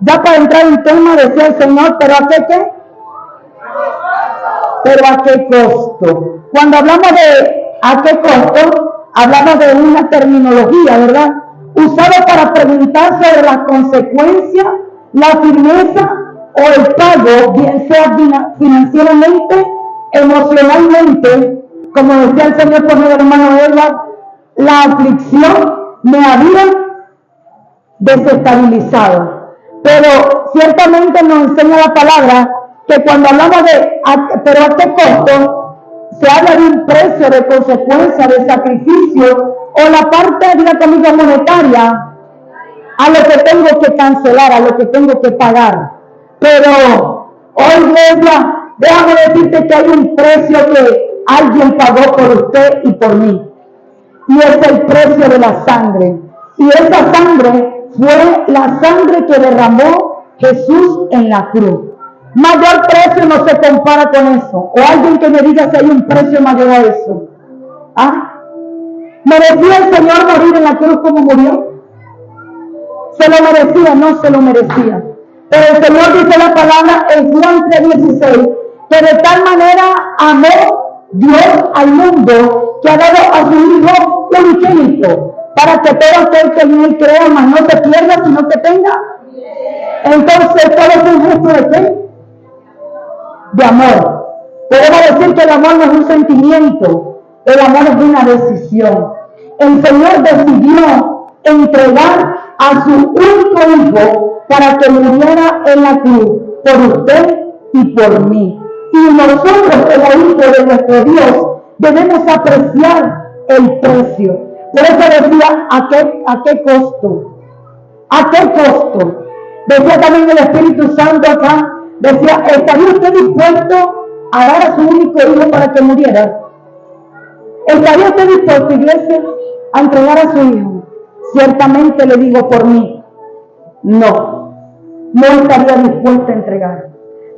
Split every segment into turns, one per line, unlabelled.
Ya para entrar en tema decía el Señor, pero ¿a qué? Pero ¿a qué costo? Cuando hablamos de ¿a qué costo? Hablamos de una terminología, ¿verdad? Usada para preguntar sobre las consecuencias, la firmeza o el pago, bien sea financieramente, emocionalmente, como decía el Señor por medio del hermano Edward, la aflicción me había desestabilizado. Pero ciertamente nos enseña la palabra que cuando hablamos de pero a qué costo, se habla de un precio, de consecuencia, de sacrificio, o la parte, diga conmigo, monetaria, a lo que tengo que cancelar, a lo que tengo que pagar. Pero hoy, iglesia, déjame decirte que hay un precio que alguien pagó por usted y por mí. Y es el precio de la sangre. Y esa sangre fue la sangre que derramó Jesús en la cruz. Mayor precio no se compara con eso. O alguien que me diga si hay un precio mayor a eso. ¿Ah? ¿Merecía el Señor morir en la cruz como murió? ¿Se lo merecía? No se lo merecía. Pero el Señor dice la palabra en Juan 3:16, que de tal manera amó Dios al mundo que ha dado a su Hijo unigénito, para que todo aquel que en él crea, mas no se pierda, sino que tenga. Entonces, ¿cuál es un gesto de qué? De amor. Podemos decir que el amor no es un sentimiento, el amor es una decisión. El Señor decidió entregar a su único Hijo para que muriera en la cruz por usted y por mí. Y nosotros, como hijos de nuestro Dios, debemos apreciar el precio. Por eso decía, ¿a qué costo? ¿A qué costo? Decía también el Espíritu Santo acá, decía, ¿estaría usted dispuesto a dar a su único Hijo para que muriera? ¿Estaría usted dispuesto, iglesia, a entregar a su Hijo? Ciertamente le digo por mí, no estaría dispuesta a entregar.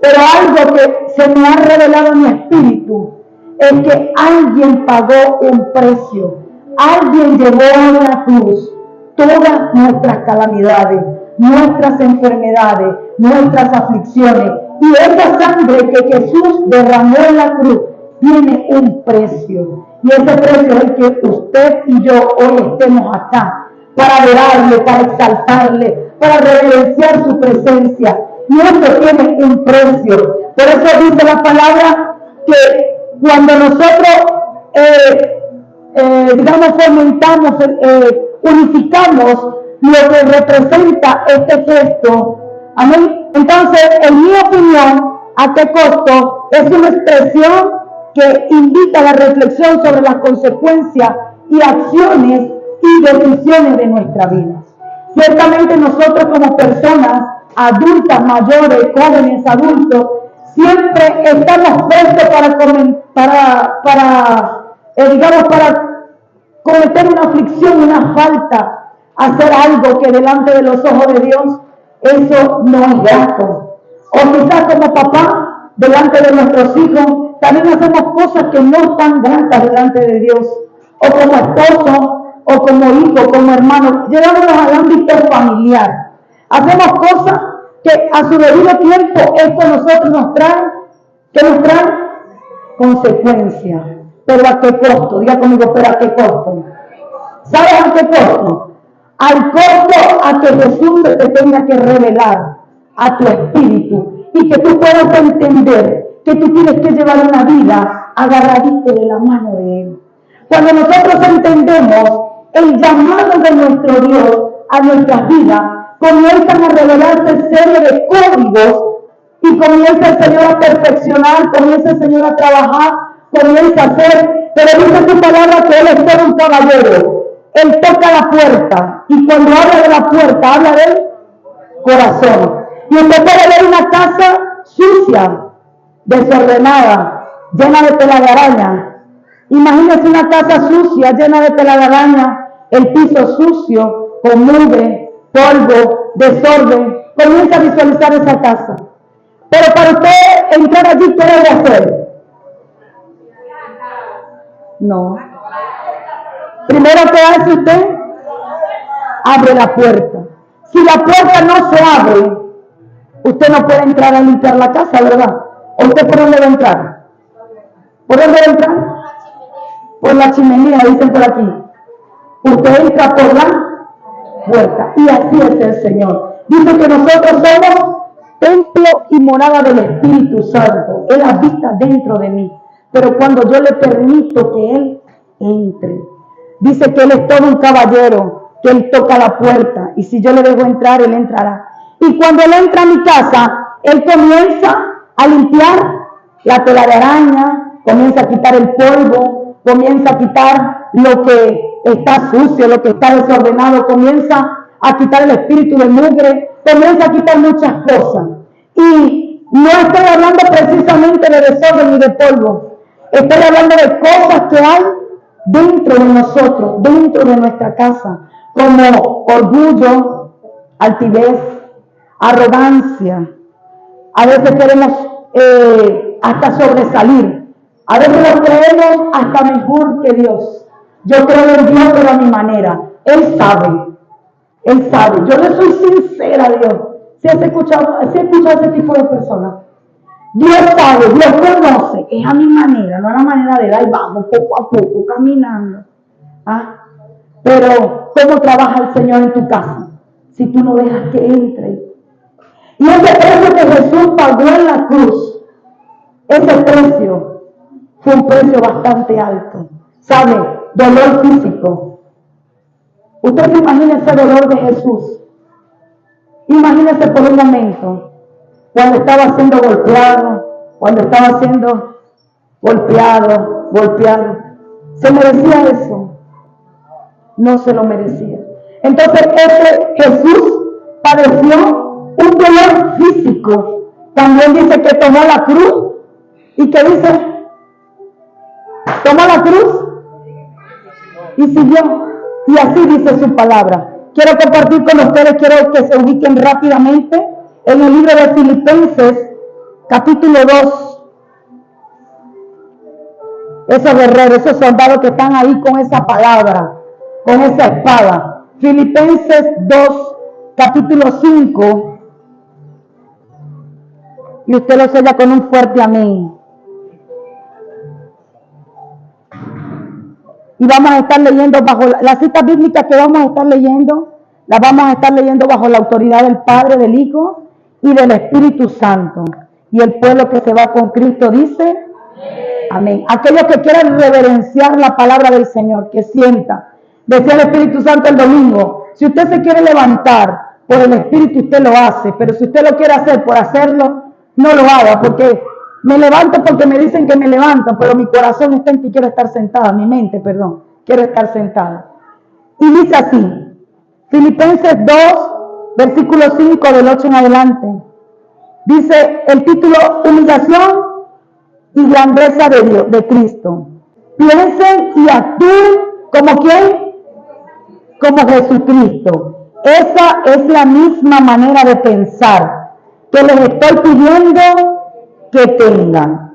Pero algo que se me ha revelado en mi espíritu es que alguien pagó un precio, alguien llevó a la cruz todas nuestras calamidades, nuestras enfermedades, nuestras aflicciones, y esa sangre que Jesús derramó en la cruz tiene un precio, y ese precio es el que usted y yo hoy estemos acá para adorarle, para exaltarle, para reverenciar su presencia. Y eso tiene un precio. Por eso dice la palabra que cuando nosotros, digamos, fomentamos, unificamos lo que representa este gesto, amén. Entonces, en mi opinión, ¿a qué costo? Es una expresión que invita a la reflexión sobre las consecuencias y acciones y decisiones de nuestra vida. Ciertamente nosotros como personas adultas, mayores, jóvenes, adultos, siempre estamos prestos para cometer una aflicción, una falta, hacer algo que delante de los ojos de Dios, eso no es grato. O quizás como papá, delante de nuestros hijos, también hacemos cosas que no están gratas delante de Dios. O como esposo, o como hijo, como hermano, llegámonos al ámbito familiar. Hacemos cosas que a su debido tiempo esto a nosotros nos trae consecuencias. Pero ¿a qué costo? Diga conmigo, ¿pero a qué costo? ¿Sabes a qué costo? Al costo a que Jesús te tenga que revelar a tu espíritu y que tú puedas entender que tú tienes que llevar una vida agarradito de la mano de Él. Cuando nosotros entendemos el llamado de nuestro Dios a nuestras vidas, comienzan a revelarse serie de códigos y comienza el Señor a perfeccionar, comienza el Señor a trabajar, comienza a hacer, pero dice su palabra que Él es todo un caballero. Él toca la puerta y cuando habla de la puerta, habla del corazón. Y usted puede ver una casa sucia, desordenada, llena de telaraña. Imagínese una casa sucia, llena de telaraña, el piso sucio, con mugre, polvo, desorden. Comienza a visualizar esa casa. Pero para usted entrar allí, ¿qué debe hacer? No. Primero, ¿qué hace usted? Abre la puerta. Si la puerta no se abre, usted no puede entrar a limpiar la casa, ¿verdad? ¿O usted por dónde va a entrar? ¿Por dónde va a entrar? Por la chimenea, dicen por aquí. Usted entra por la puerta. Y así es el Señor. Dice que nosotros somos templo y morada del Espíritu Santo. Él habita dentro de mí. Pero cuando yo le permito que Él entre, dice que Él es todo un caballero, que Él toca la puerta. Y si yo le dejo entrar, Él entrará. Y cuando Él entra a mi casa, Él comienza a limpiar la tela de araña, comienza a quitar el polvo, comienza a quitar lo que está sucio, lo que está desordenado, comienza a quitar el espíritu de mugre, comienza a quitar muchas cosas. Y no estoy hablando precisamente de desorden y de polvo, estoy hablando de cosas que hay dentro de nosotros, dentro de nuestra casa, como orgullo, altivez, arrogancia. A veces queremos hasta sobresalir, a veces lo creemos hasta mejor que Dios. Yo creo en Dios, pero a mi manera. Él sabe. Él sabe. Yo le soy sincera a Dios. Si has escuchado ese tipo de personas. Dios sabe, Dios conoce. Es a mi manera, no a la manera de él. Ahí vamos, poco a poco, caminando. ¿Ah? Pero, ¿cómo trabaja el Señor en tu casa? Si tú no dejas que entre. Y ese precio que Jesús pagó en la cruz, ese precio fue un precio bastante alto. ¿Sabe? Dolor físico. Usted se imagina ese dolor de Jesús. Imagínese por un momento cuando estaba siendo golpeado, cuando estaba siendo golpeado. ¿Se merecía eso? No se lo merecía. Entonces ese Jesús padeció un dolor físico. También dice que tomó la cruz. ¿Y qué dice? Tomó la cruz y siguió. Y así dice su palabra. Quiero compartir con ustedes, quiero que se ubiquen rápidamente en el libro de Filipenses, capítulo 2. Esos guerreros, esos soldados que están ahí con esa palabra, con esa espada. Filipenses 2, capítulo 5. Y usted lo sella con un fuerte amén. Y vamos a estar leyendo bajo la cita bíblica que vamos a estar leyendo, la vamos a estar leyendo bajo la autoridad del Padre, del Hijo y del Espíritu Santo. Y el pueblo que se va con Cristo dice, amén. Aquellos que quieran reverenciar la palabra del Señor, que sienta, decía el Espíritu Santo el domingo, si usted se quiere levantar por el Espíritu, usted lo hace, pero si usted lo quiere hacer por hacerlo, no lo haga, porque me levanto porque me dicen que me levanto, pero mi corazón está en que quiero estar sentada, mi mente, perdón, quiero estar sentada. Y dice así, Filipenses 2, versículo 5 del 8 en adelante. Dice el título, humillación y grandeza de Dios, de Cristo. Piensen y actúen como ¿quién? Como Jesucristo. Esa es la misma manera de pensar que les estoy pidiendo que tengan.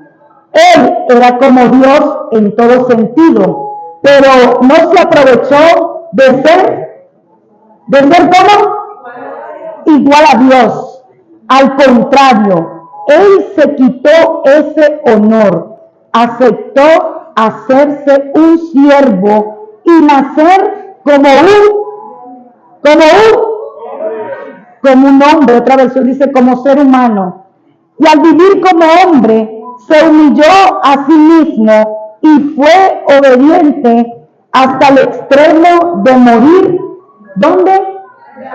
Él era como Dios en todo sentido, pero no se aprovechó de ser como igual a Dios. Al contrario, Él se quitó ese honor, aceptó hacerse un siervo y nacer como un hombre. Otra versión dice como ser humano. Y al vivir como hombre, se humilló a sí mismo y fue obediente hasta el extremo de morir. ¿Dónde?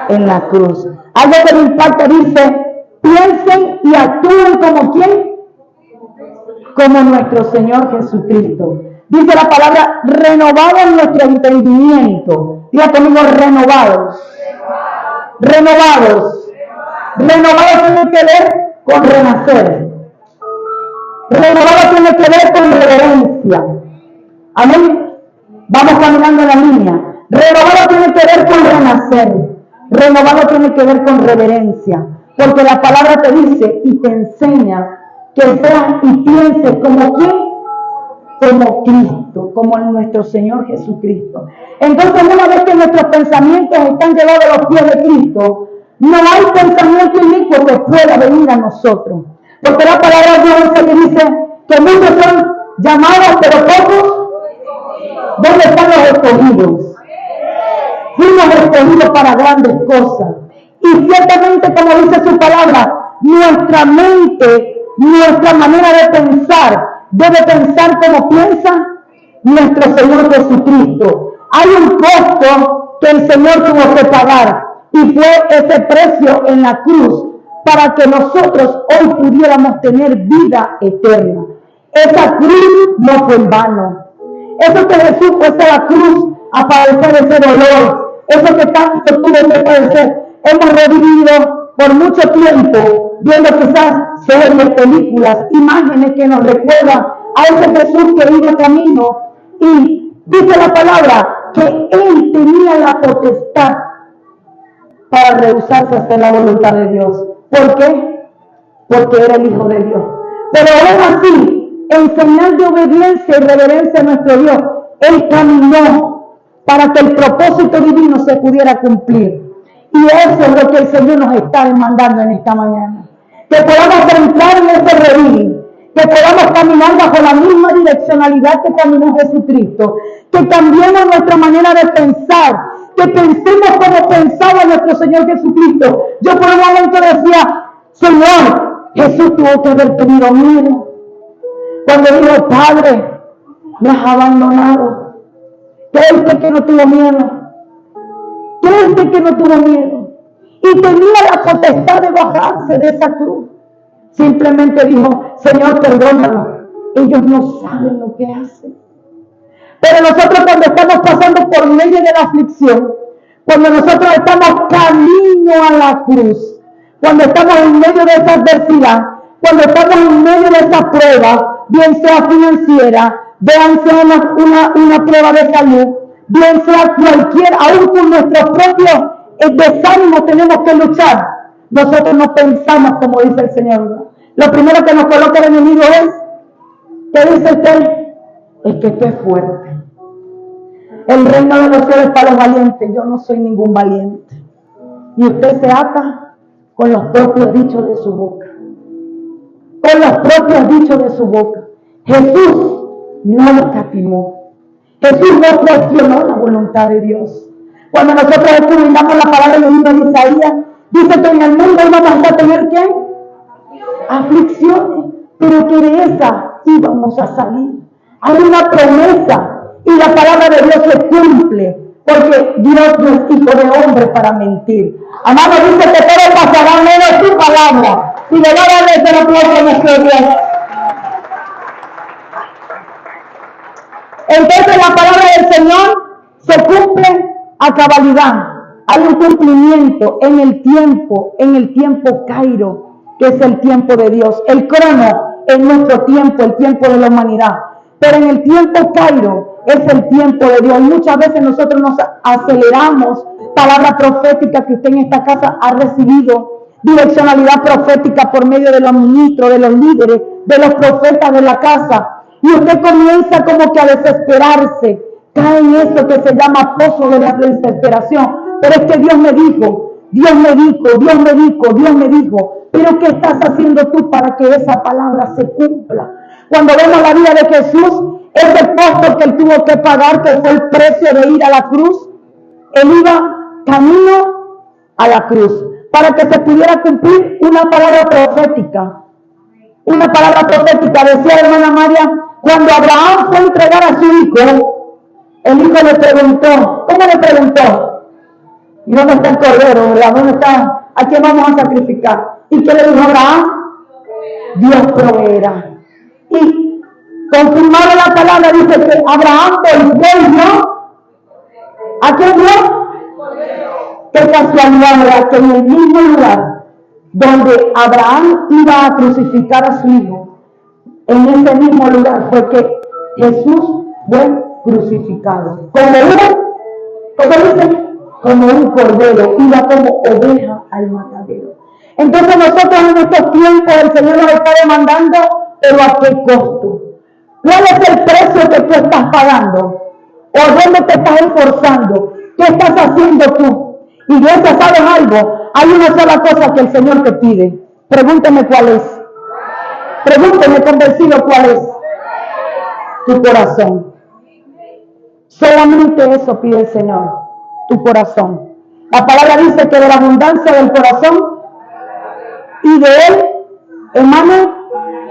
En la cruz. Algo que me impacta dice, piensen y actúen como ¿quién? Como nuestro Señor Jesucristo. Dice la palabra, renovado en nuestro entendimiento. Diga conmigo, renovados. Renovados. Renovados tiene que ver con renacer. Renovado tiene que ver con reverencia. Amén. Vamos caminando en la línea. Renovado tiene que ver con renacer. Renovado tiene que ver con reverencia. Porque la palabra te dice y te enseña que seas y pienses como ¿quién? Como Cristo, como nuestro Señor Jesucristo. Entonces, una vez que nuestros pensamientos están llevados a los pies de Cristo, no hay pensamiento inicuo que pueda venir a nosotros. Porque la palabra de Dios que dice que muchos son llamados, pero pocos. ¿Dónde están los escogidos? Fuimos escogidos para grandes cosas. Y ciertamente, como dice su palabra, nuestra mente, nuestra manera de pensar, debe pensar como piensa nuestro Señor Jesucristo. Hay un costo que el Señor tuvo que pagar, y fue ese precio en la cruz para que nosotros hoy pudiéramos tener vida eterna. Esa cruz no fue en vano. Eso que Jesús fue a la cruz a padecer ese dolor, eso que tanto tuvo que padecer, hemos revivido por mucho tiempo, viendo quizás series, películas, imágenes que nos recuerdan a ese Jesús que iba camino, y dice la palabra que Él tenía la potestad para rehusarse a hacer la voluntad de Dios. ¿Por qué? Porque era el Hijo de Dios. Pero aún así, en señal de obediencia y reverencia a nuestro Dios, Él caminó para que el propósito divino se pudiera cumplir. Y eso es lo que el Señor nos está demandando en esta mañana. Que podamos entrar en ese redil, que podamos caminar bajo la misma direccionalidad que caminó Jesucristo, que cambiemos nuestra manera de pensar, que pensemos como pensaba nuestro Señor Jesucristo. Yo por un momento decía, Señor, Jesús tuvo que haber tenido miedo. Cuando dijo, Padre, me has abandonado. ¿Crees que no tuvo miedo? ¿Crees que no tuvo miedo? Y tenía la potestad de bajarse de esa cruz. Simplemente dijo, Señor, perdónalo. Ellos no saben lo que hacen. Pero nosotros cuando estamos pasando por medio de la aflicción, cuando nosotros estamos camino a la cruz, cuando estamos en medio de esa adversidad, cuando estamos en medio de esa prueba, bien sea financiera, bien sea una prueba de salud, bien sea cualquier, aún con nuestros propios desánimos tenemos que luchar. Nosotros no pensamos como dice el Señor. Lo primero que nos coloca el enemigo es, ¿qué dice usted? Es que usted es fuerte. El reino de los cielos es para los valientes. Yo no soy ningún valiente. Y usted se ata con los propios dichos de su boca. Con los propios dichos de su boca. Jesús no lo escatimó. Jesús no cuestionó la voluntad de Dios. Cuando nosotros escudriñamos la palabra del libro de Isaías, dice que en el mundo íbamos a tener ¿qué? Aflicciones, pero que de esa íbamos a salir. Hay una promesa y la palabra de Dios se cumple, porque Dios no es hijo de hombre para mentir. Amado, dice que todo pasará menos su palabra. Y de nada le se lo puedo nuestro Dios. Entonces la palabra del Señor se cumple a cabalidad. Hay un cumplimiento en el tiempo Cairo, que es el tiempo de Dios. El crono es nuestro tiempo, el tiempo de la humanidad. Pero en el tiempo Cairo es el tiempo de Dios. Muchas veces nosotros nos aceleramos. Palabra profética que usted en esta casa ha recibido. Direccionalidad profética por medio de los ministros, de los líderes, de los profetas de la casa. Y usted comienza como que a desesperarse. Cae en eso que se llama pozo de la desesperación. Pero es que Dios me dijo. Pero ¿qué estás haciendo tú para que esa palabra se cumpla? Cuando vemos la vida de Jesús, ese costo que él tuvo que pagar, que fue el precio de ir a la cruz, él iba camino a la cruz para que se pudiera cumplir una palabra profética. Una palabra profética, decía la hermana María, cuando Abraham fue a entregar a su hijo, el hijo le preguntó, ¿cómo le preguntó? ¿Y dónde está el cordero? ¿Dónde está? ¿A quién vamos a sacrificar? ¿Y qué le dijo Abraham? Dios proveerá. Y confirmaron la palabra, dice que Abraham volvió. ¿A quién vio? Qué casualidad, ¿verdad? Que en el mismo lugar donde Abraham iba a crucificar a su hijo, en ese mismo lugar fue que Jesús fue crucificado. Como un cordero, iba como oveja al matadero. Entonces nosotros en estos tiempos el Señor nos está demandando, pero ¿a qué costo? ¿Cuál es el precio que tú estás pagando? ¿O dónde te estás esforzando? ¿Qué estás haciendo tú? Iglesia, ¿sabes algo? Hay una sola cosa que el Señor te pide. Pregúnteme cuál es. Pregúnteme convencido cuál es. Tu corazón. Solamente eso pide el Señor. Tu corazón. La palabra dice que de la abundancia del corazón y de él emana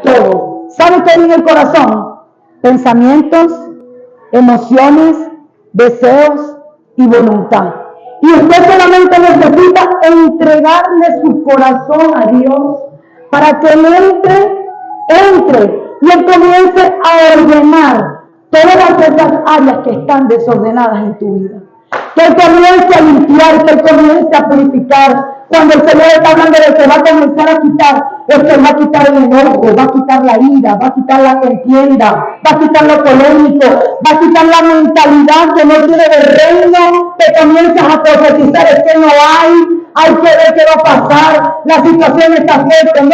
todo. ¿Sabe qué hay en el corazón? Pensamientos, emociones, deseos y voluntad. Y usted solamente necesita entregarle su corazón a Dios para que él entre y él comience a ordenar todas esas áreas que están desordenadas en tu vida. Que él comience a limpiar, que él comience a purificar. Cuando el Señor está hablando de que va a comenzar a quitar, es que va a quitar el enojo, va a quitar la ira, va a quitar la contienda, va a quitar lo polémico, va a quitar la mentalidad que no tiene de reino, que comienzas a profetizar, es que no hay que ver qué va a pasar, la situación está fuerte. No,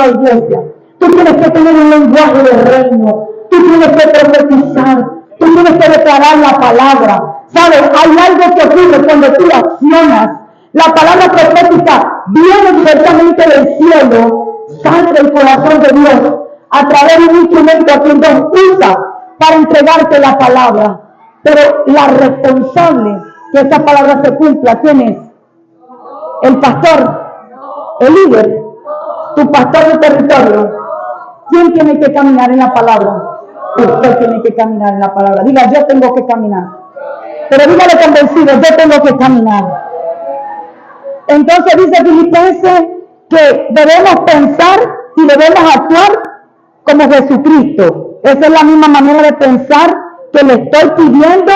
iglesia. Tú tienes que tener un lenguaje de reino, tú tienes que profetizar, tú tienes que declarar la palabra. ¿Sabes? Hay algo que ocurre cuando tú accionas. La palabra profética viene directamente del cielo, sale del corazón de Dios, a través de un instrumento a quien Dios usa para entregarte la palabra. Pero la responsable que esa palabra se cumpla, ¿quién es? El pastor, el líder, tu pastor de territorio. ¿Quién tiene que caminar en la palabra? Usted tiene que caminar en la palabra. Diga, yo tengo que caminar. Pero dígale convencido, yo tengo que caminar. Entonces dice Filipenses que debemos pensar y debemos actuar como Jesucristo. Esa es la misma manera de pensar que le estoy pidiendo.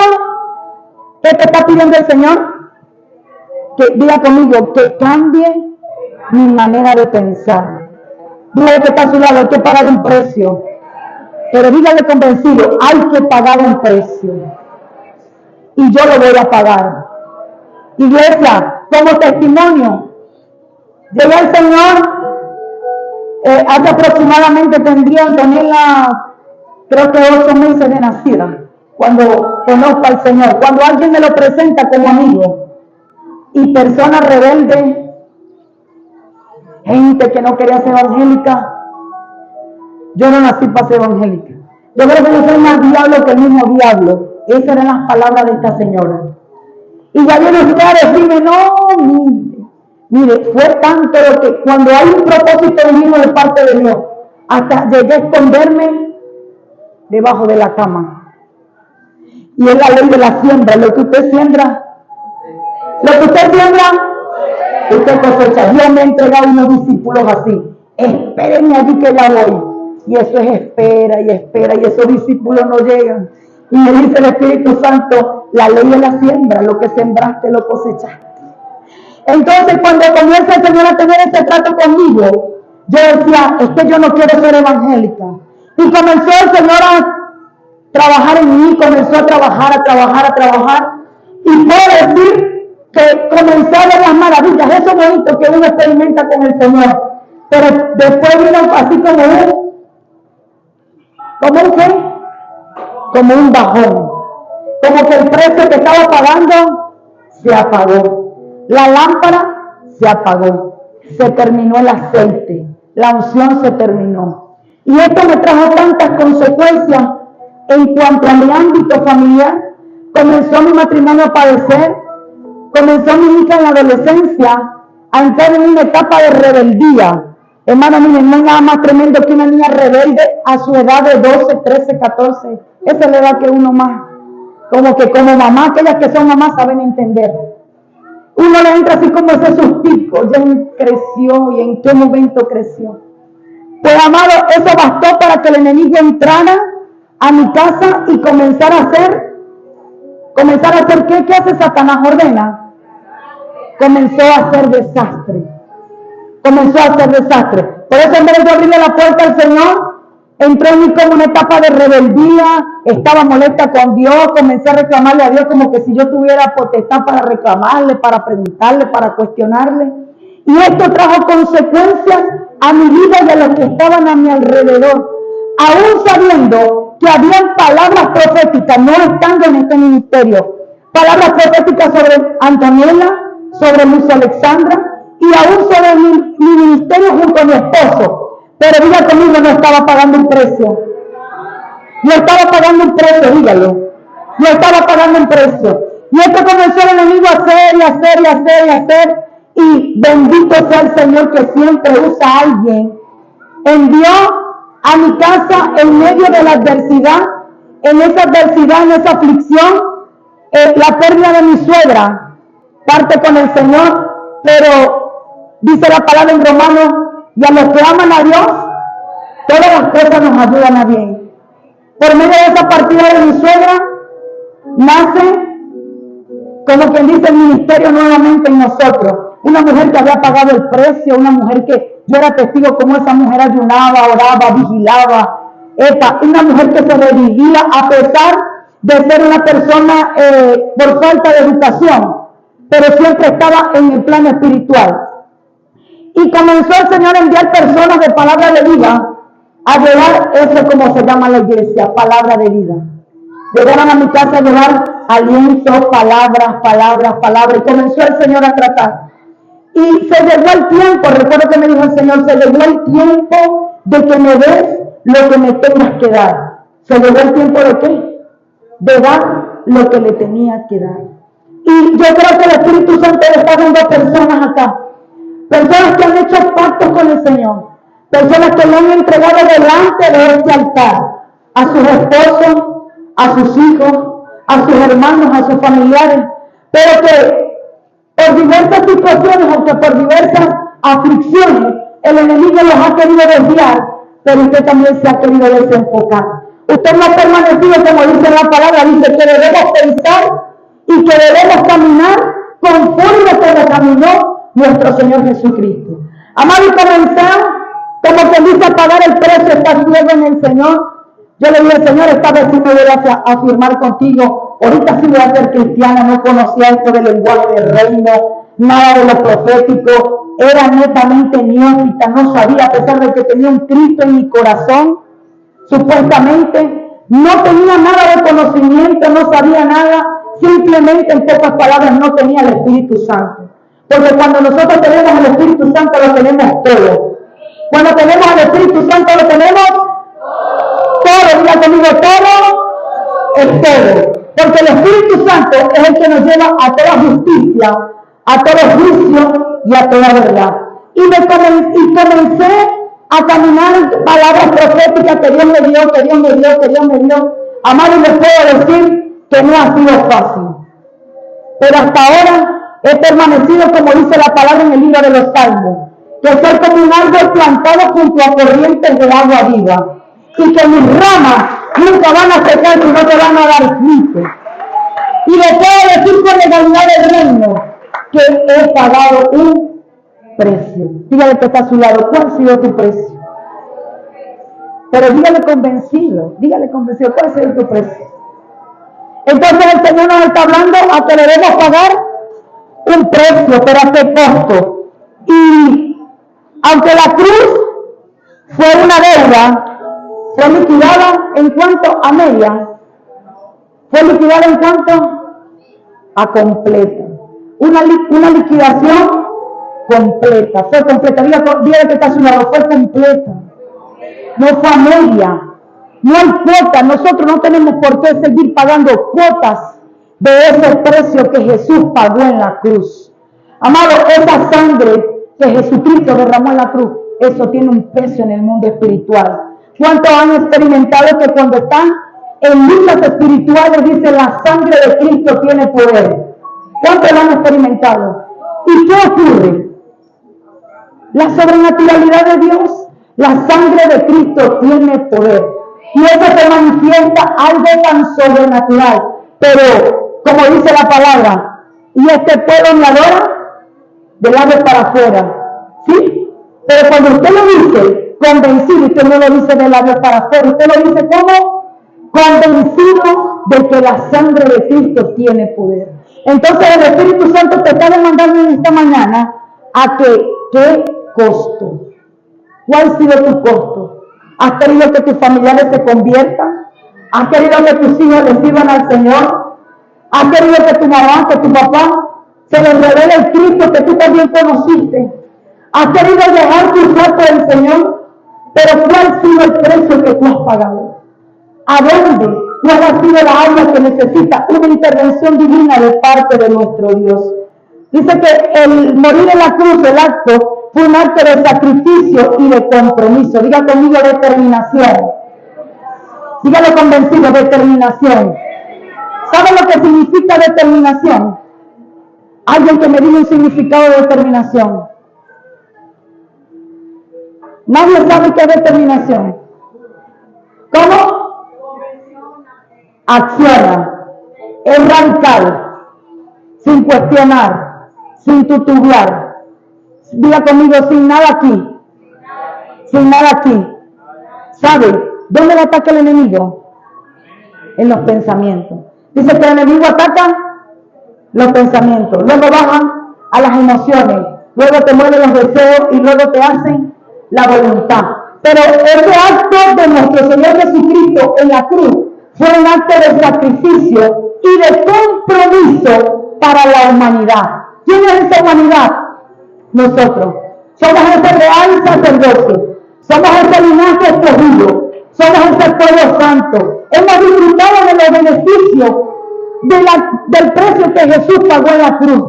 ¿Qué te está pidiendo el Señor? Que diga conmigo, que cambie mi manera de pensar. Dígale que está a su lado, hay que pagar un precio. Pero dígale convencido, hay que pagar un precio. Y yo lo voy a pagar. Iglesia, como testimonio, llegué al Señor hace aproximadamente, tendría Antonella, creo que 8 meses de nacida, cuando conozco al Señor. Cuando alguien me lo presenta como amigo, y persona rebelde, gente que no quería ser evangélica, yo no nací para ser evangélica. Yo creo que yo soy más diablo que el mismo diablo. Esas eran las palabras de esta señora. Y ya viene usted a decirme, no, mire, fue tanto lo que cuando hay un propósito divino de parte de Dios, hasta llegué a esconderme debajo de la cama. Y es la ley de la siembra, lo que usted siembra, usted cosecha. Dios me ha entregado unos discípulos así. Espérenme allí que ya voy. Y eso es espera, y esos discípulos no llegan. Y me dice el Espíritu Santo, la ley de la siembra, lo que sembraste lo cosechaste. Entonces, cuando comienza el Señor a tener ese trato conmigo, yo decía, es que yo no quiero ser evangélica. Y comenzó el Señor a trabajar en mí, comenzó a trabajar. Y puedo decir que comencé a ver las maravillas, eso bonito que uno experimenta con el Señor. Pero después vino así como un bajón, como que el precio que estaba pagando se apagó, la lámpara se apagó, se terminó el aceite, la unción se terminó. Y esto me trajo tantas consecuencias en cuanto a mi ámbito familiar. Comenzó mi matrimonio a padecer, comenzó mi hija en la adolescencia a entrar en una etapa de rebeldía. Hermano, miren, no hay nada más tremendo que una niña rebelde a su edad de 12, 13, 14. Esa es la edad que uno más, como mamá, aquellas que son mamás saben entender. Uno le entra así como ese sustico, ya creció y en qué momento creció. Pues amado, eso bastó para que el enemigo entrara a mi casa y comenzara a hacer ¿qué hace Satanás? Ordena. Comenzó a hacer desastre. Por eso en vez de abrirle la puerta al Señor, entró en mí como una etapa de rebeldía, estaba molesta con Dios, comencé a reclamarle a Dios como que si yo tuviera potestad para reclamarle, para preguntarle, para cuestionarle. Y esto trajo consecuencias a mi vida y a los que estaban a mi alrededor, aún sabiendo que habían palabras proféticas, no estando en este ministerio, palabras proféticas sobre Antonella, sobre Luz Alexandra, y aún sobre mi ministerio fue mi esposo. Pero diga conmigo, no estaba pagando un precio. No estaba pagando un precio, dígalo. No estaba pagando un precio. Y esto comenzó el enemigo a hacer y hacer y hacer y hacer. Y bendito sea el Señor que siempre usa a alguien. Envió a mi casa en medio de la adversidad, en esa adversidad, en esa aflicción, la pérdida de mi suegra. Parte con el Señor, pero dice la palabra en Romanos, y a los que aman a Dios, todas las cosas nos ayudan a bien. Por medio de esa partida de mi suegra, nace, como quien dice, el ministerio nuevamente en nosotros. Una mujer que había pagado el precio, una mujer que yo era testigo como esa mujer ayunaba, oraba, vigilaba. Una mujer que se revivía a pesar de ser una persona por falta de educación, pero siempre estaba en el plano espiritual. Y comenzó el Señor a enviar personas de palabra de vida a llevar eso, como se llama la iglesia, palabra de vida. Llegaron a mi casa a llevar aliento, palabras. Y comenzó el Señor a tratar. Y se llegó el tiempo, recuerdo que me dijo el Señor, se llegó el tiempo de que me des lo que me tengas que dar. Se llegó el tiempo de qué? De dar lo que le tenía que dar. Y yo creo que el Espíritu Santo le está dando a personas acá. Personas que han hecho pactos con el Señor. Personas que le han entregado delante de este altar a sus esposos, a sus hijos, a sus hermanos, a sus familiares, pero que por diversas situaciones o que por diversas aflicciones el enemigo los ha querido desviar, pero usted también se ha querido desenfocar. Usted no ha permanecido, como dice la palabra, dice que debemos pensar y que debemos caminar conforme como caminó nuestro Señor Jesucristo. Amado, y comenzar, como que dice, a pagar el precio, está ciego en el Señor. Yo le dije, Señor, esta vez sí me voy a afirmar contigo. Ahorita sí voy a ser cristiana, no conocía esto del lenguaje del reino, nada de lo profético. Era netamente neófita, no sabía, a pesar de que tenía un Cristo en mi corazón, supuestamente, no tenía nada de conocimiento, no sabía nada, simplemente en pocas palabras no tenía el Espíritu Santo. Porque cuando nosotros tenemos el Espíritu Santo lo tenemos todo. Cuando tenemos el Espíritu Santo lo tenemos todo, diga conmigo, todo es todo. Porque el Espíritu Santo es el que nos lleva a toda justicia, a todo juicio y a toda verdad. Y comencé a caminar en palabras proféticas que Dios me dio. Amado, y les puedo decir que no ha sido fácil. Pero hasta ahora he permanecido, como dice la palabra en el libro de los Salmos, que soy como un árbol plantado junto a corrientes de agua viva, y que mis ramas nunca van a secar y no te van a dar fruto. Y le puedo decir con legalidad del reino que he pagado un precio. Dígale que está a su lado, ¿cuál ha sido tu precio? Pero dígale convencido, ¿cuál ha sido tu precio? Entonces el Señor nos está hablando a que debemos pagar un precio, pero ¿a qué costo? Y aunque la cruz fue una deuda, fue liquidada en cuanto a media, fue liquidada en cuanto a completa. Una liquidación completa, fue completa. Dígale que está a su lado, fue completa. No fue a media. No hay cuotas. Nosotros no tenemos por qué seguir pagando cuotas de ese precio que Jesús pagó en la cruz. Amado, esa sangre que Jesucristo derramó en la cruz, eso tiene un peso en el mundo espiritual. ¿Cuántos han experimentado que cuando están en luchas espirituales dice la sangre de Cristo tiene poder? ¿Cuántos lo han experimentado? ¿Y qué ocurre? La sobrenaturalidad de Dios, la sangre de Cristo tiene poder. Y eso se manifiesta algo tan sobrenatural. Pero, como dice la palabra, y este pueblo me adora de labios para afuera. ¿Sí? Pero cuando usted lo dice convencido, usted no lo dice de labios para afuera, usted lo dice como convencido de que la sangre de Cristo tiene poder. Entonces el Espíritu Santo te está demandando en esta mañana a que, ¿qué costo? ¿Cuál ha sido tu costo? ¿Has querido que tus familiares se conviertan? ¿Has querido que tus hijos les sirvan al Señor? ¿Has querido que tu mamá, que tu papá se les revele el Cristo que tú también conociste? ¿Has querido dejar cruzar por el Señor, pero ¿cuál ha sido el precio que tú has pagado? ¿A dónde? ¿Cuál ha sido la área que necesita una intervención divina de parte de nuestro Dios? Dice que el morir en la cruz, el acto, fue un acto de sacrificio y de compromiso. Diga conmigo determinación. Dígalo convencido, determinación. ¿Sabe lo que significa determinación? Alguien que me diga un significado de determinación. Nadie sabe qué es determinación. ¿Cómo? Acciona. Es radical. Sin cuestionar. Sin titubear. Diga conmigo, sin nada aquí. Sin nada aquí. ¿Sabe? ¿Dónde le ataca el enemigo? En los pensamientos. Dice que el enemigo ataca los pensamientos. Luego bajan a las emociones. Luego te mueven los deseos y luego te hacen la voluntad. Pero ese acto de nuestro Señor Jesucristo en la cruz fue un acto de sacrificio y de compromiso para la humanidad. ¿Quién es esa humanidad? Nosotros. Somos ese real sacerdocio. Somos ese linaje escogido. Somos ese pueblo santo. Hemos disfrutado de los beneficios del precio que Jesús pagó en la cruz.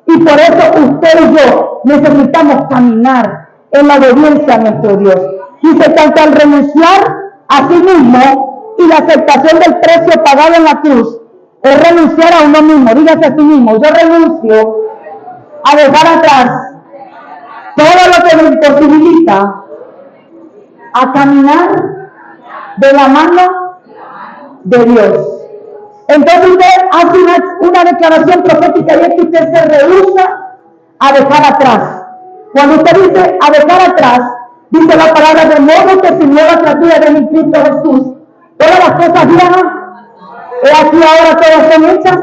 Y por eso usted y yo necesitamos caminar en la obediencia a nuestro Dios. Dice, tanto al renunciar a sí mismo y la aceptación del precio pagado en la cruz, es renunciar a uno mismo. Dígase a sí mismo, yo renuncio a dejar atrás todo lo que me imposibilita a caminar de la mano de Dios. Entonces usted hace una declaración profética y es que usted se rehúsa a dejar atrás. Cuando usted dice a dejar atrás, dice la palabra, de modo que si nueva criatura de mi Cristo Jesús, todas las cosas viejas, he aquí ahora todas son hechas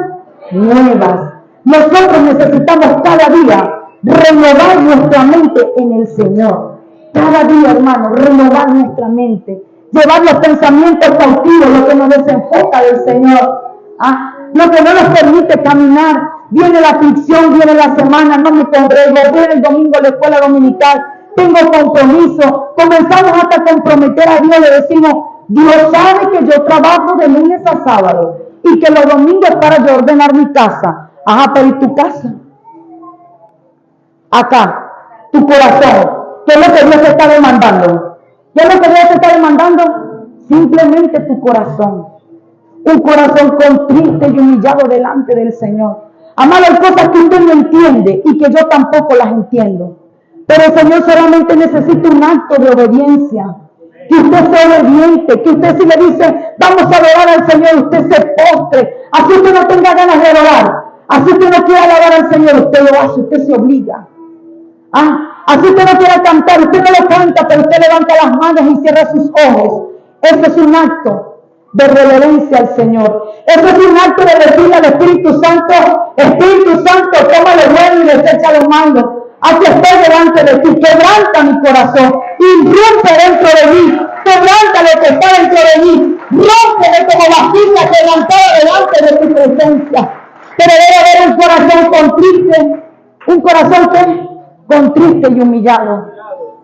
nuevas. Nosotros necesitamos cada día renovar nuestra mente en el Señor. Cada día, hermano, renovar nuestra mente. Llevar los pensamientos cautivos, lo que nos desenfoca del Señor. Lo que no nos permite caminar. Viene la aflicción, viene la semana, no me congrego, viene el domingo la escuela dominical, tengo compromiso. Comenzamos hasta a comprometer a Dios, le decimos, Dios sabe que yo trabajo de lunes a sábado y que los domingos para yo ordenar mi casa. Pero ¿y tu casa? Acá, tu corazón, ¿qué es lo que Dios te está demandando? ¿Qué es lo que Dios te está demandando? Simplemente tu corazón. Un corazón contrito y humillado delante del Señor. Amado, hay cosas que usted no entiende y que yo tampoco las entiendo. Pero el Señor solamente necesita un acto de obediencia. Que usted sea obediente, que usted si le dice, vamos a adorar al Señor, usted se postre. Así usted no tenga ganas de adorar. Así usted no quiere alabar al Señor, usted lo hace, usted se obliga. Así usted no quiere cantar, usted no lo canta, pero usted levanta las manos y cierra sus ojos. Eso es un acto de reverencia al Señor. Eso es un acto de decirle al Espíritu Santo, toma lo bueno y desecha lo malo. Aquí estoy delante de ti, quebranta mi corazón, irrumpe dentro de mí, quebranta lo que está dentro de mí, rómpeme como vasija quebrantada delante de tu presencia. Pero debe haber un corazón contriste, un corazón que contriste y humillado.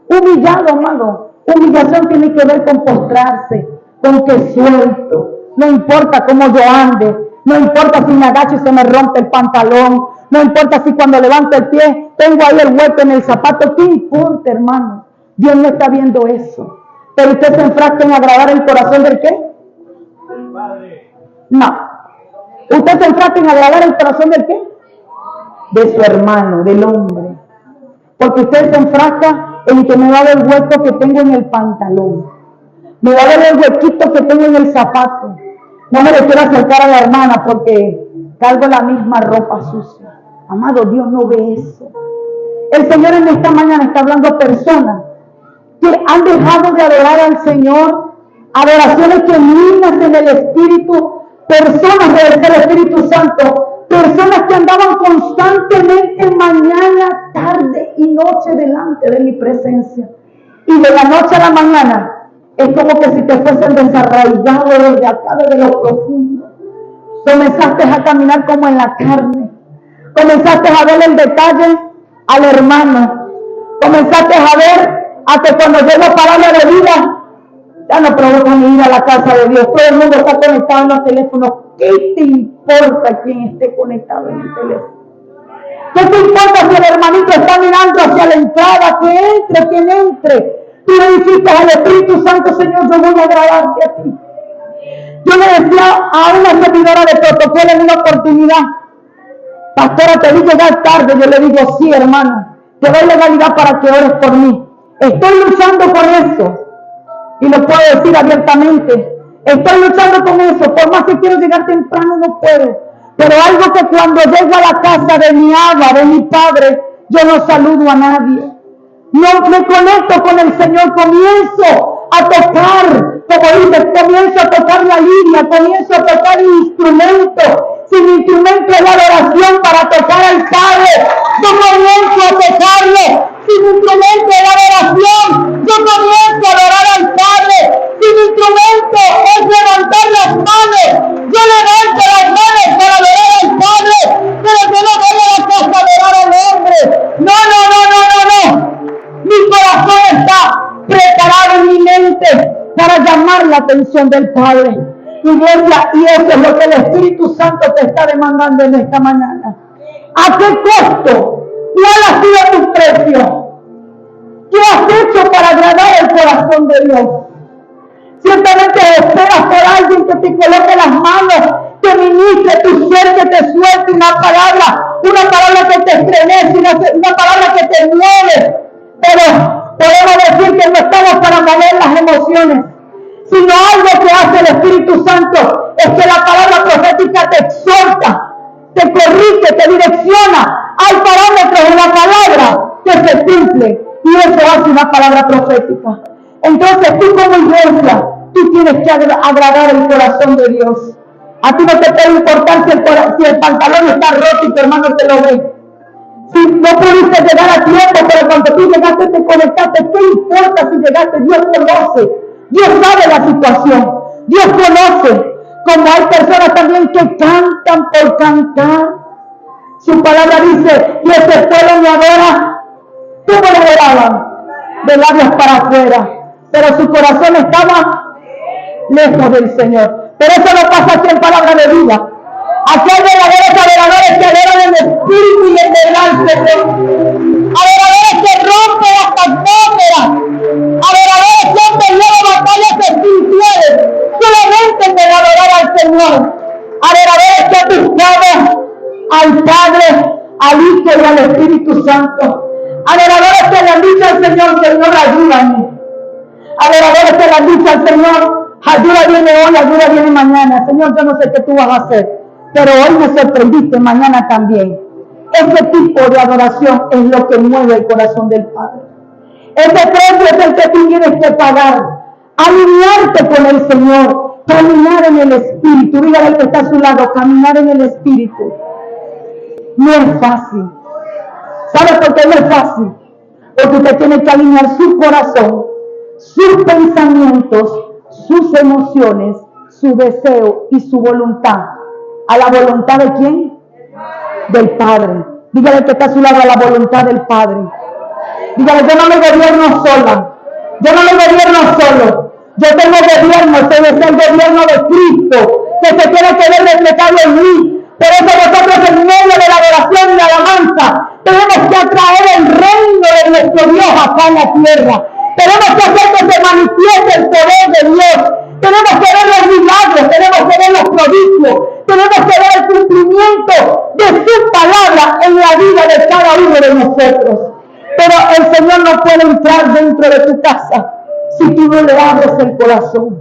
Humillado, amado. Humillación tiene que ver con postrarse, con que suelto. No importa cómo yo ande, no importa si me agacho y se me rompe el pantalón, no importa si cuando levanto el pie tengo ahí el hueco en el zapato. ¿Qué importa, hermano? Dios no está viendo eso. Pero usted se enfrasca en agradar el corazón del ¿qué? No. Usted se enfrasca en agradar el corazón del ¿qué? De su hermano, del hombre. Porque usted se enfrasca en que me va a ver el hueco que tengo en el pantalón. Me va a ver el huequito que tengo en el zapato. No me le quiero acercar a la hermana porque cargo la misma ropa sucia. Amado, Dios no ve eso. El Señor en esta mañana está hablando a personas que han dejado de adorar al Señor, adoraciones genuinas en el Espíritu, personas del Espíritu Santo, personas que andaban constantemente mañana, tarde y noche delante de mi presencia. Y de la noche a la mañana es como que si te fuesen desarraigado desde acá, desde lo profundo. Comenzaste a caminar como en la carne. Comenzaste a ver el detalle al hermano. Comenzaste a ver a que cuando llego palabra de vida, ya no provoca ni ir a la casa de Dios. Todo el mundo está conectado en los teléfonos. ¿Qué te importa quién esté conectado en el teléfono? ¿Qué te importa si el hermanito está mirando hacia la entrada? Que entre, quien entre. Tú le dijiste al Espíritu Santo, Señor, yo voy a agradarte a ti. Yo le decía a una servidora de protocolo en una oportunidad, pastora, te vi llegar tarde. Yo le digo, sí, hermano, te doy legalidad para que ores por mí. Estoy luchando con eso. Y lo puedo decir abiertamente. Estoy luchando con eso. Por más que quiero llegar temprano, no puedo. Pero algo que cuando llego a la casa de mi agua, de mi padre, yo no saludo a nadie. No me conecto con el Señor. Comienzo a tocar, como dice, comienzo a tocar la liria, comienzo a tocar el instrumento. Si mi instrumento es la adoración para tocar al Padre, yo comienzo a tocarlo. Si mi instrumento es la adoración, yo comienzo a adorar al Padre. Si mi instrumento es levantar las manos, yo levanto las manos para adorar al Padre. Pero yo no voy a la casa a adorar al hombre. No. Mi corazón está preparado en mi mente para llamar la atención del Padre. Iglesia, y eso es lo que el Espíritu Santo te está demandando en esta mañana. ¿A qué costo? ¿Cuál ha sido tu precio? ¿Qué has hecho para agradar el corazón de Dios? Ciertamente esperas por alguien que te coloque las manos, que ministre tu ser, que te suelte una palabra que te estremece, una palabra que te mueve. Pero podemos decir que no estamos para mover las emociones, sino algo que hace el Espíritu Santo es que la palabra profética te exhorta, te corrige, te direcciona. Hay parámetros en la palabra que se cumple y eso hace una palabra profética. Entonces tú como iglesia, tú tienes que agradar el corazón de Dios. A ti no te puede importar si el pantalón está roto y tu hermano te lo ve. Si no pudiste llegar a tiempo, pero cuando tú llegaste te conectaste, ¿qué importa si llegaste? Dios conoce. Dios sabe la situación. Dios conoce. Como hay personas también que cantan por cantar. Su palabra dice, y ese pueblo me adora. ¿Cómo lo adoraban? De labios para afuera. Pero su corazón estaba lejos del Señor. Pero eso no pasa aquí en palabra de vida. Aquí hay verdaderos adoradores que adoran en espíritu y en verdad, Señor. Adoradores que rompen las atmósferas. Adoradores que han peleado batallas espirituales solamente en adorar al Señor. Adoradores que han buscado al Padre, al Hijo y al Espíritu Santo. Adoradores que le han dicho al Señor, Señor, ayúdame. Adoradores que le han dicho al Señor, ayuda viene hoy, ayuda viene mañana. Señor, yo no sé qué tú vas a hacer, pero hoy me sorprendiste, mañana también. Ese tipo de adoración es lo que mueve el corazón del Padre. Ese precio es el que tú tienes que pagar. Alinearte con el Señor, caminar en el Espíritu. Dígale al que está a su lado, caminar en el Espíritu. No es fácil. ¿Sabe por qué no es fácil? Porque usted tiene que alinear su corazón, sus pensamientos, sus emociones, su deseo y su voluntad. ¿A la voluntad de quién? Del Padre. Dígale que está a su lado, a la voluntad del Padre. Dígale, yo no me gobierno sola. Yo no me gobierno solo. Yo tengo gobierno, ese es el gobierno de Cristo, que se tiene que ver reflejado en mí. Por eso nosotros en medio de la adoración y la alabanza tenemos que atraer el reino de nuestro Dios acá en la tierra. Tenemos que hacer que se manifieste el poder de Dios. Tenemos que ver los milagros, tenemos que ver los prodigios, tenemos que ver el cumplimiento de su palabra en la vida de cada uno de nosotros. Pero el Señor no puede entrar dentro de tu casa si tú no le abres el corazón.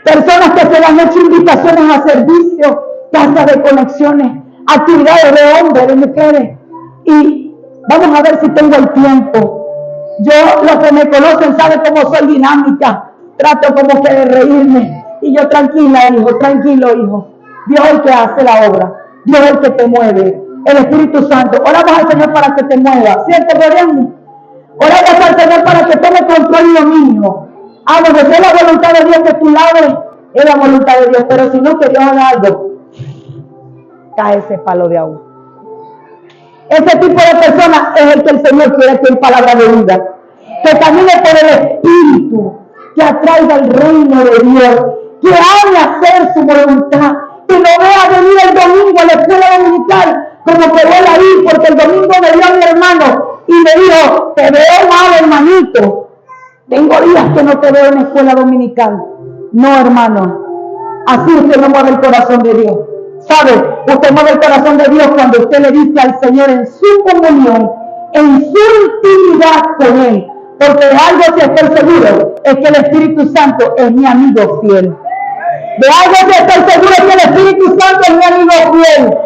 Personas que se le han hecho invitaciones a servicio, casa de conexiones, actividades de hombres, de mujeres. Y vamos a ver si tengo el tiempo. Yo, los que me conocen saben cómo soy dinámica. Trato como que de reírme. Y yo, tranquila, hijo, tranquilo, hijo. Dios es el que hace la obra. Dios es el que te mueve. El Espíritu Santo. Oramos al Señor para que te mueva. ¿Cierto, Gloriano? Oramos al Señor para que tome control y dominio. Porque si es la voluntad de Dios que tú labres, es la voluntad de Dios. Pero si no, que Dios haga algo, cae ese palo de agua. Ese tipo de personas es el que el Señor quiere que en palabra de vida. que camine por el Espíritu, que atraiga el reino de Dios, que ame hacer su voluntad, que no vea venir el domingo a la escuela dominical como que voy a ir, porque el domingo me dio a mi hermano y me dijo, te veo mal, hermanito. Tengo días que no te veo en la escuela dominical. No, hermano, así usted no mueve el corazón de Dios. ¿Sabe? Usted mueve el corazón de Dios cuando usted le dice al Señor en su comunión, en su intimidad con Él. Porque de algo que estoy seguro es que el Espíritu Santo es mi amigo fiel. De algo que estoy seguro es que el Espíritu Santo es mi amigo fiel.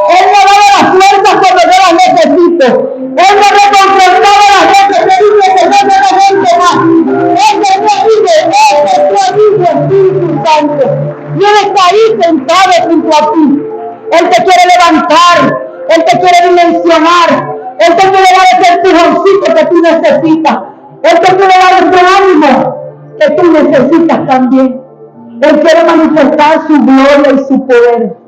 Él me da las fuerzas cuando yo las necesito. Él me reconfortaba las veces que dice que no me gente más. Él es tu amigo Espíritu Santo. Y Él está ahí sentado junto a ti. Él te quiere levantar. Él te quiere dimensionar. Él te quiere dar ese empujoncito que tú necesitas. Él te quiere dar ese ánimo que tú necesitas también. Él quiere manifestar su gloria y su poder.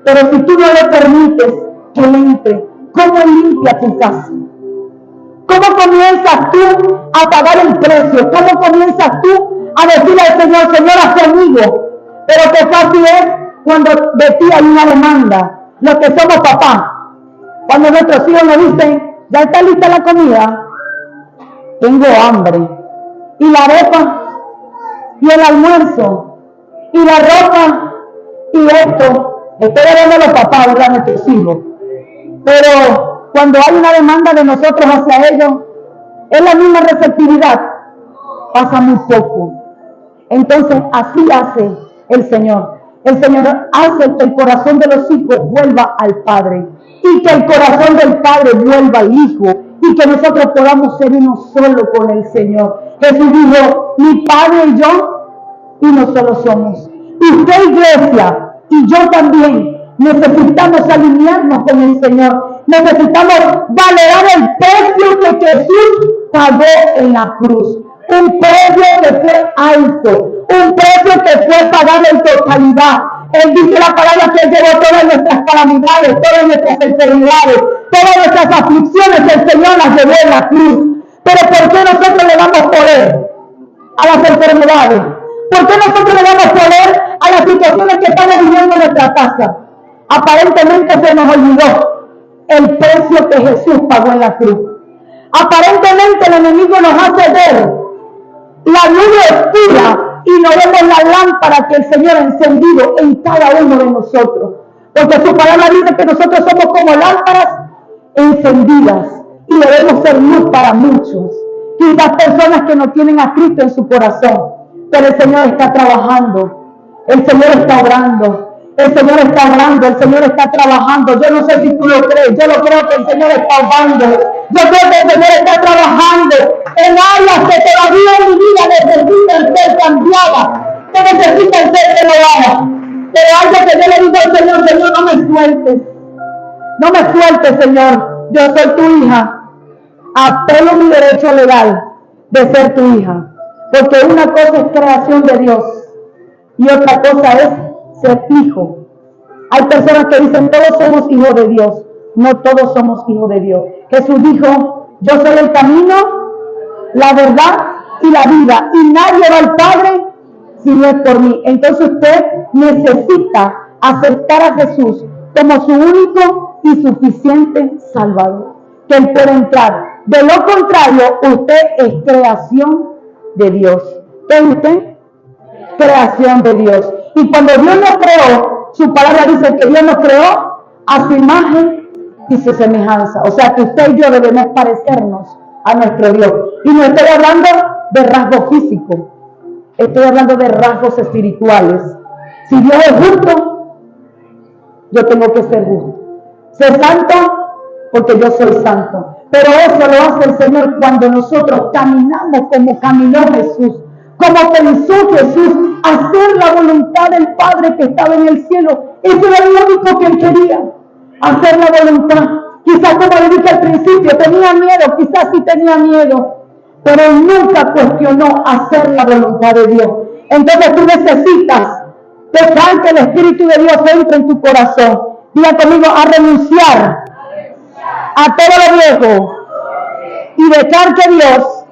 Pero si tú no le permites que Él entre, ¿cómo limpia tu casa? ¿Cómo comienzas tú a pagar el precio? ¿Cómo comienzas tú a decirle al Señor, Señor, haz conmigo? Pero qué fácil es cuando de ti hay una demanda. Los que somos papás, cuando nuestros hijos nos dicen, ya está lista la comida, tengo hambre. Y la arepa, y el almuerzo, y la ropa, y esto. Estoy hablando de los papás, ¿verdad? Nuestros hijos. Pero cuando hay una demanda de nosotros hacia ellos, es la misma receptividad. Pasa muy poco. Entonces, así hace el Señor. El Señor hace que el corazón de los hijos vuelva al Padre. Y que el corazón del Padre vuelva al Hijo. Y que nosotros podamos ser uno solo con el Señor. Jesús dijo, mi Padre y yo, y no solo somos. Y usted, iglesia, y yo también necesitamos alinearnos con el Señor. Necesitamos valorar el precio que Jesús pagó en la cruz. Un precio que fue alto. Un precio que fue pagado en totalidad. Él dice la palabra que Él llevó todas nuestras calamidades, todas nuestras enfermedades, todas nuestras aflicciones. El Señor las llevó en la cruz. Pero ¿por qué nosotros le damos poder a las enfermedades? ¿Por qué nosotros le damos poder a las situaciones que estamos viviendo en nuestra casa? Aparentemente se nos olvidó el precio que Jesús pagó en la cruz. Aparentemente el enemigo nos hace ver la nube oscura y no vemos la lámpara que el Señor ha encendido en cada uno de nosotros. Porque su palabra dice que nosotros somos como lámparas encendidas y debemos ser luz para muchos. Quizás personas que no tienen a Cristo en su corazón. Pero el Señor está trabajando, el Señor está obrando, el Señor está obrando, el Señor está trabajando. Yo no sé si tú lo crees, yo lo creo que el Señor está obrando. Yo creo que el Señor está trabajando en áreas que todavía en mi vida necesitan ser cambiadas, que necesitan ser renovadas. Pero algo que yo le digo al Señor, Señor, no me sueltes. No me sueltes, Señor. Yo soy tu hija. Apelo mi derecho legal de ser tu hija. Porque una cosa es creación de Dios y otra cosa es ser hijo. Hay personas que dicen todos somos hijos de Dios. No todos somos hijos de Dios. Jesús dijo, yo soy el camino, la verdad y la vida. Y nadie va al Padre si no es por mí. Entonces usted necesita aceptar a Jesús como su único y suficiente Salvador. Que Él pueda entrar. De lo contrario, usted es creación de Dios. ¿Qué es usted? Creación de Dios. Y cuando Dios nos creó, su palabra dice que Dios nos creó a su imagen y su semejanza. O sea que usted y yo debemos parecernos a nuestro Dios. Y no estoy hablando de rasgos físicos, estoy hablando de rasgos espirituales. Si Dios es justo, yo tengo que ser justo. Ser santo, porque yo soy santo. Pero eso lo hace el Señor cuando nosotros caminamos como caminó Jesús, como pensó Jesús, hacer la voluntad del Padre que estaba en el cielo. Eso era lo único que Él quería, hacer la voluntad. Quizás, como le dije al principio, tenía miedo, quizás sí tenía miedo, pero Él nunca cuestionó hacer la voluntad de Dios. Entonces tú necesitas dejar que el Espíritu de Dios entre en tu corazón. Diga conmigo, a renunciar a todo lo viejo y dejar que Dios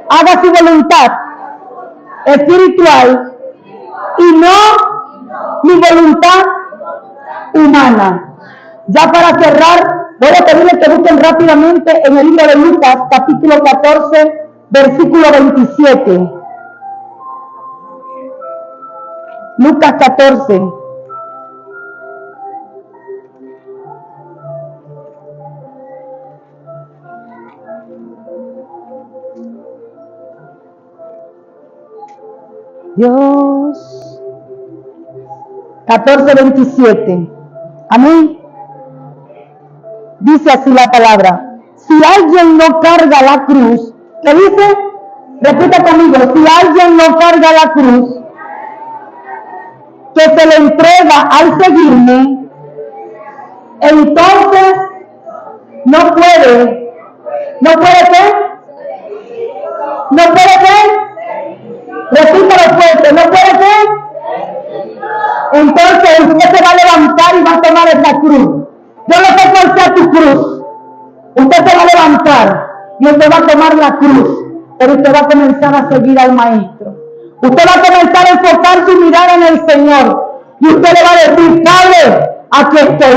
haga su voluntad espiritual y no mi voluntad humana. Ya para cerrar, voy a pedirles que busquen rápidamente en el libro de Lucas, capítulo 14, versículo 27. Lucas 14. Dios. 14:27. Amén. Dice así la palabra. Si alguien no carga la cruz, ¿qué dice? Repita conmigo. Si alguien no carga la cruz, que se le entrega al seguirme, entonces no puede qué? No puede qué? Repítalo fuerte, no puede qué? Entonces usted se va a levantar y va a tomar esa cruz. Yo no sé cuál sea tu cruz. Usted se va a levantar y usted va a tomar la cruz, pero usted va a comenzar a seguir al Maestro. Usted va a comenzar a enfocar su mirada en el Señor y usted le va a decir, Padre, aquí estoy.